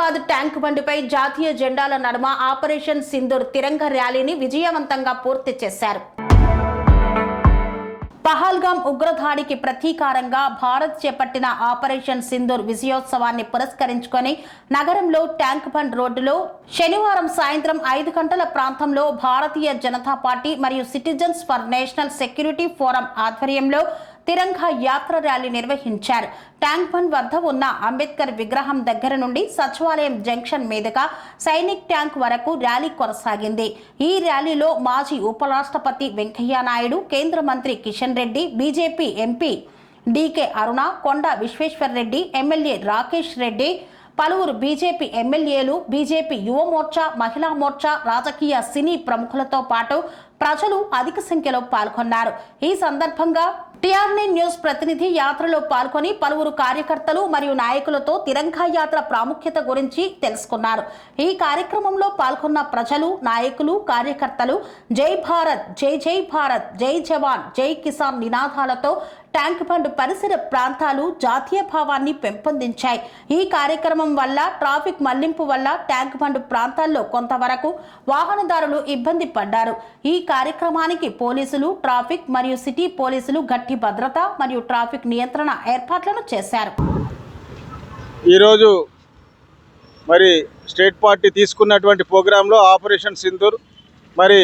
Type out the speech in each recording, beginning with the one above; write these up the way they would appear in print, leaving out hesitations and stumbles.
Hyderabad tank బండిపై జాతీయ జెండాల నడుమ operation Sindoor Tiranga ర్యాలీని విజయవంతంగా పూర్తి చేశారు. పహల్గామ్ ఉగ్రదాడికి ప్రతీకారంగా భారత్ చేపట్టిన ఆపరేషన్ సింధూర్ విజయోత్సవాన్ని పురస్కరించుకొని నగరంలో ట్యాంక్ బండ్ రోడ్డులో శనివారం సాయంత్రం 5 గంటల ప్రాంతంలో భారతీయ జనతా పార్టీ మరియు citizens for national security forum ఆధ్వర్యంలో తిరంగా యాత్ర ర్యాలీ నిర్వహించారు. ట్యాంక్ బండ్ వద్ద ఉన్న అంబేద్కర్ విగ్రహం దగ్గర నుండి సచివాలయం జంక్షన్ మీదుగా సైనిక్ ట్యాంక్ వరకు ర్యాలీ కొనసాగింది. ఈ ర్యాలీలో మాజీ ఉపరాష్ట్రపతి వెంకయ్య నాయుడు, కేంద్ర మంత్రి Kishan Reddy, BJP MP DK Aruna, Konda Vishweshwar Reddy, MLA Rakesh Reddy, పలువురు బీజేపీ ఎమ్మెల్యేలు, బీజేపీ యువ మోర్చా, మహిళా మోర్చా, రాజకీయ సినీ ప్రముఖులతో పాటు ప్రజలు అధిక సంఖ్యలో పాల్గొన్నారు. ఈ సందర్భంగా టిఆర్ఎన్ న్యూస్ ప్రతినిధి యాత్రలో పాల్గొని పలువురు కార్యకర్తలు మరియు నాయకులతో తిరంగా యాత్ర ప్రాముఖ్యత గురించి తెలుసుకున్నారు. ఈ కార్యక్రమంలో పాల్గొన్న ప్రజలు, నాయకులు, కార్యకర్తలు జై భారత్, జై జై భారత్, జై జవాన్, జై కిసాన్ నినాదాలతో ట్యాంక్ బండ్ పరిసర ప్రాంతాలు జాతీయ భావాన్ని పెంపొందించాయి. ఈ కార్యక్రమం వల్ల ట్రాఫిక్ మళ్లింపు వల్ల ట్యాంక్ బండ్ ప్రాంతాల్లో కొంతవరకు వాహనదారులు ఇబ్బంది పడ్డారు. ఈ కార్యక్రమానికి పోలీసులు, ట్రాఫిక్ మరియు సిటీ పోలీసులు గట్టి భద్రత మరియు ట్రాఫిక్ నియంత్రణ ఏర్పాట్లను చేశారు. ఈరోజు మరి స్టేట్ పార్టీ తీసుకున్నటువంటి ప్రోగ్రాంలో ఆపరేషన్ సింధూర్ మరి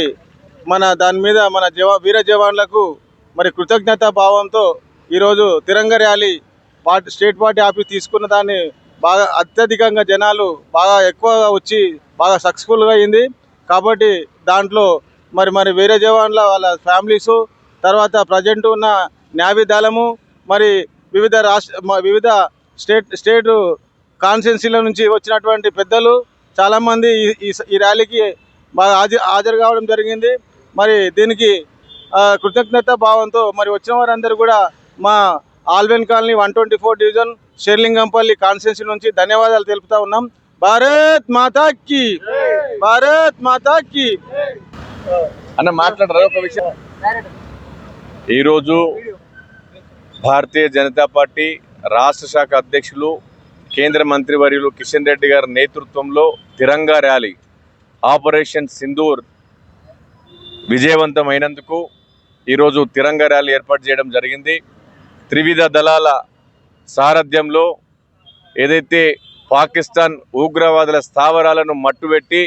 దాని మీద మన వీర జవాన్లకు మరి కృతజ్ఞతా భావంతో ఈరోజు Tiranga rally state party office తీసుకున్న దాన్ని బాగా అత్యధికంగా జనాలు బాగా ఎక్కువగా వచ్చి బాగా సక్సెస్ఫుల్గా అయింది. కాబట్టి దాంట్లో మరి వీర జవాన్ల వాళ్ళ ఫ్యామిలీసు, తర్వాత ప్రజెంట్ ఉన్న న్యావీ దళము, మరి వివిధ స్టేట్ కాన్స్టిట్యున్సీల నుంచి వచ్చినటువంటి పెద్దలు చాలామంది ఈ ర్యాలీకి బాగా హాజరు కావడం జరిగింది. మరి దీనికి కృతజ్ఞత భావంతో మరి వచ్చిన వారందరూ కూడా మా Alwal colony 124 division Serilingampally constituency నుంచి ధన్యవాదాలు తెలుపుతా ఉన్నాం. భారత్ మాతాకి, భారత్ మాతాకి అన్న మాట్లాడరా ఒక విషయం. ఈరోజు భారతీయ జనతా పార్టీ రాష్ట్ర శాఖ అధ్యక్షులు, కేంద్ర మంత్రివర్యులు కిషన్ రెడ్డి గారి నేతృత్వంలో తిరంగా ర్యాలీ ఆపరేషన్ సింధూర్ విజయవంతమైనందుకు ఈరోజు తిరంగా ర్యాలీ ఏర్పాటు చేయడం జరిగింది. త్రివిధ దళాల సారథ్యంలో ఏదైతే పాకిస్తాన్ ఉగ్రవాదుల స్థావరాలను మట్టుబెట్టి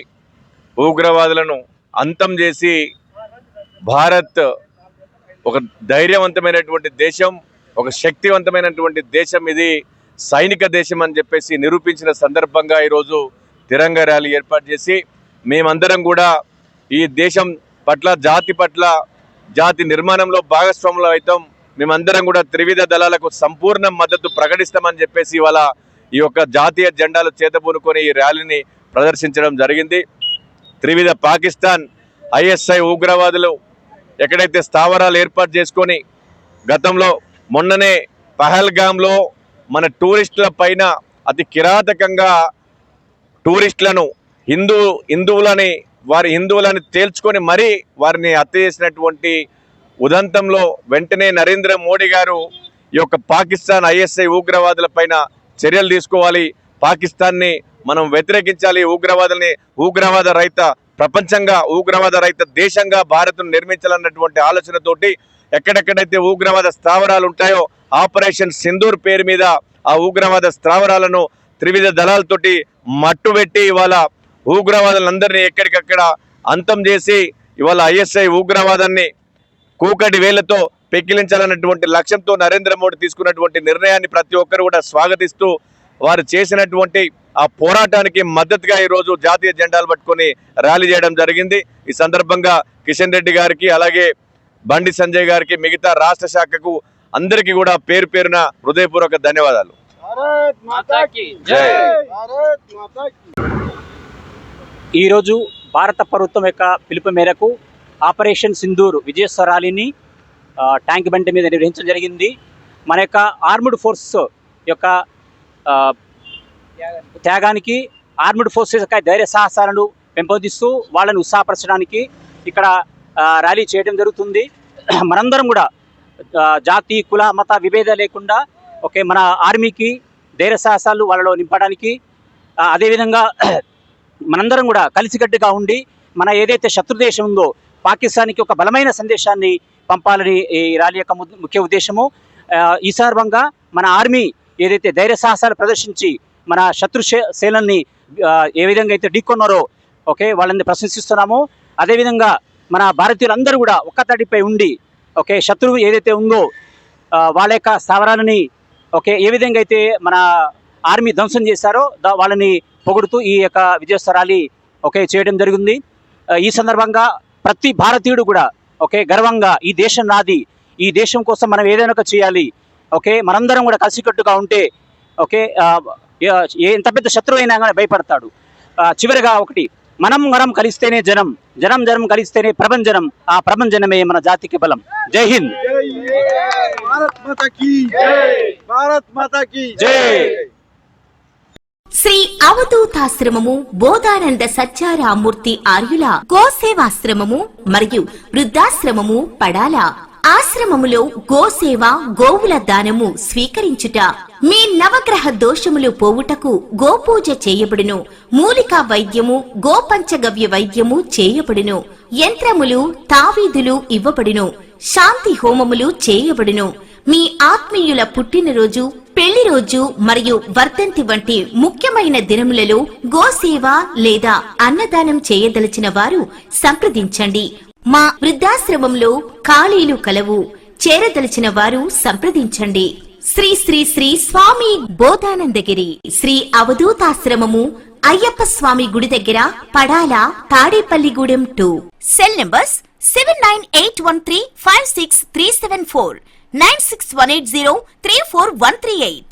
ఉగ్రవాదులను అంతం చేసి భారత్ ఒక ధైర్యవంతమైనటువంటి దేశం, ఒక శక్తివంతమైనటువంటి దేశం, ఇది సైనిక దేశం అని చెప్పేసి నిరూపించిన సందర్భంగా ఈరోజు తిరంగా ర్యాలీ ఏర్పాటు చేసి మేమందరం కూడా ఈ దేశం పట్ల, జాతి పట్ల, జాతి నిర్మాణంలో భాగస్వాములు అవుతాం. మేమందరం కూడా త్రివిధ దళాలకు సంపూర్ణ మద్దతు ప్రకటిస్తామని చెప్పేసి ఇవాళ ఈ యొక్క జాతీయ జెండాలు చేతబూనుకొని ఈ ర్యాలీని ప్రదర్శించడం జరిగింది. త్రివిధ పాకిస్తాన్ ఐఎస్ఐ ఉగ్రవాదులు ఎక్కడైతే స్థావరాలు ఏర్పాటు చేసుకొని గతంలో మొన్ననే పహల్గామ్లో మన టూరిస్టుల పైన అతి కిరాతకంగా టూరిస్టులను హిందువులని తేల్చుకొని మరీ వారిని హత్య చేసినటువంటి ఉదంతంలో వెంటనే నరేంద్ర మోడీ గారు ఈ యొక్క పాకిస్తాన్ ఐఎస్ఐ ఉగ్రవాదుల పైన చర్యలు తీసుకోవాలి, పాకిస్తాన్ని మనం వ్యతిరేకించాలి, ఉగ్రవాద రహిత ప్రపంచంగా, ఉగ్రవాద రహిత దేశంగా భారత్ను నిర్మించాలన్నటువంటి ఆలోచనతోటి ఎక్కడెక్కడైతే ఉగ్రవాద స్థావరాలు ఉంటాయో ఆపరేషన్ సింధూర్ పేరు మీద ఆ ఉగ్రవాద స్థావరాలను త్రివిధ దళాలతోటి మట్టుబెట్టి ఇవాళ ఉగ్రవాదులందరినీ ఎక్కడికక్కడ అంతం చేసి ఇవాళ ఐఎస్ఐ ఉగ్రవాదాన్ని కూకటి వేలతో పెక్కిలించాలన్నటువంటి లక్ష్యంతో నరేంద్ర మోడీ తీసుకున్నటువంటి నిర్ణయాన్ని ప్రతి ఒక్కరు కూడా స్వాగతిస్తూ వారు చేసినటువంటి ఆ పోరాటానికి మద్దతుగా ఈరోజు జాతీయ జెండాలు పట్టుకొని ర్యాలీ చేయడం జరిగింది. ఈ సందర్భంగా కిషన్ రెడ్డి గారికి, అలాగే బండి సంజయ్ గారికి, మిగతా రాష్ట్ర శాఖకు అందరికీ కూడా పేరు పేరున హృదయపూర్వక ధన్యవాదాలు. ఈరోజు భారత ప్రభుత్వం యొక్క పిలుపు మేరకు ఆపరేషన్ సింధూర్ విజయోత్సవ ర్యాలీని ట్యాంక్ బండ్ మీద నిర్వహించడం జరిగింది. మన యొక్క ఆర్మ్డ్ ఫోర్స్ యొక్క త్యాగానికి, ఆర్మ్డ్ ఫోర్సెస్ యొక్క ధైర్య సాహసాలను పెంపొందిస్తూ వాళ్ళని ఉత్సాహపరచడానికి ఇక్కడ ర్యాలీ చేయడం జరుగుతుంది. మనందరం కూడా జాతి, కుల, మత విభేద లేకుండా మన ఆర్మీకి ధైర్య సాహసాలు వాళ్ళలో నింపడానికి అదేవిధంగా మనందరం కూడా కలిసికట్టుగా ఉండి మన ఏదైతే శత్రు దేశం ఉందో పాకిస్తాన్కి ఒక బలమైన సందేశాన్ని పంపాలని ఈ ర్యాలీ యొక్క ముఖ్య ఉద్దేశము. ఈ సందర్భంగా మన ఆర్మీ ఏదైతే ధైర్య సాహసాలు ప్రదర్శించి మన శత్రు సేనల్ని ఏ విధంగా అయితే ఢీకొన్నారో ఓకే వాళ్ళని ప్రశంసిస్తున్నాము. అదేవిధంగా మన భారతీయులందరూ కూడా ఒక్కతాటిపై ఉండి ఓకే శత్రువు ఏదైతే ఉందో వాళ్ళ యొక్క స్థావరాలని ఓకే ఏ విధంగా అయితే మన ఆర్మీ ధ్వంసం చేశారో వాళ్ళని పొగుడుతూ ఈ యొక్క విజయోత్సవ ర్యాలీ ఓకే చేయడం జరిగింది. ఈ సందర్భంగా ప్రతి భారతీయుడు కూడా ఓకే గర్వంగా ఈ దేశం నాది, ఈ దేశం కోసం మనం ఏదైనా ఒక చేయాలి ఓకే మనందరం కూడా కలిసికట్టుగా ఉంటే ఓకే ఎంత పెద్ద శత్రువు అయినా కానీ భయపడతాడు. చివరిగా ఒకటి మనం కలిస్తేనే జనం, జనం కలిస్తేనే ప్రభంజనం, ఆ ప్రభంజనమే మన జాతికి బలం. జై హింద్. భారత్ మాతా కీ జై. శ్రీ అవధూతాశ్రమము బోధానంద సత్యారామూర్తి ఆర్యుల గోసేవాశ్రమము మరియు వృద్ధాశ్రమము పడాల. ఆశ్రమములో గోసేవ గోవుల దానము స్వీకరించుట, మీ నవగ్రహ దోషములు పోవుటకు గోపూజ చేయబడును, మూలికా వైద్యము గోపంచగవ్య వైద్యము చేయబడును, యంత్రములు తావీదులు ఇవ్వబడును, శాంతి హోమములు చేయబడును. మీ ఆత్మీయుల పుట్టినరోజు, పెళ్లి రోజు మరియు వర్ధంతి వంటి ముఖ్యమైన దినములలో గోసేవ లేదా అన్నదానం చేయదలిచిన వారు సంప్రదించండి. మా వృద్ధాశ్రమంలో ఖాళీలు కలవు. చేరదలిచిన వారు సంప్రదించండి. శ్రీ శ్రీ శ్రీ స్వామి బోధానందగిరి శ్రీ అవధూతాశ్రమము అయ్యప్ప స్వామి గుడి దగ్గర పడాల, తాడేపల్లిగూడెం 2. Cell numbers 7981356374, 96180341138.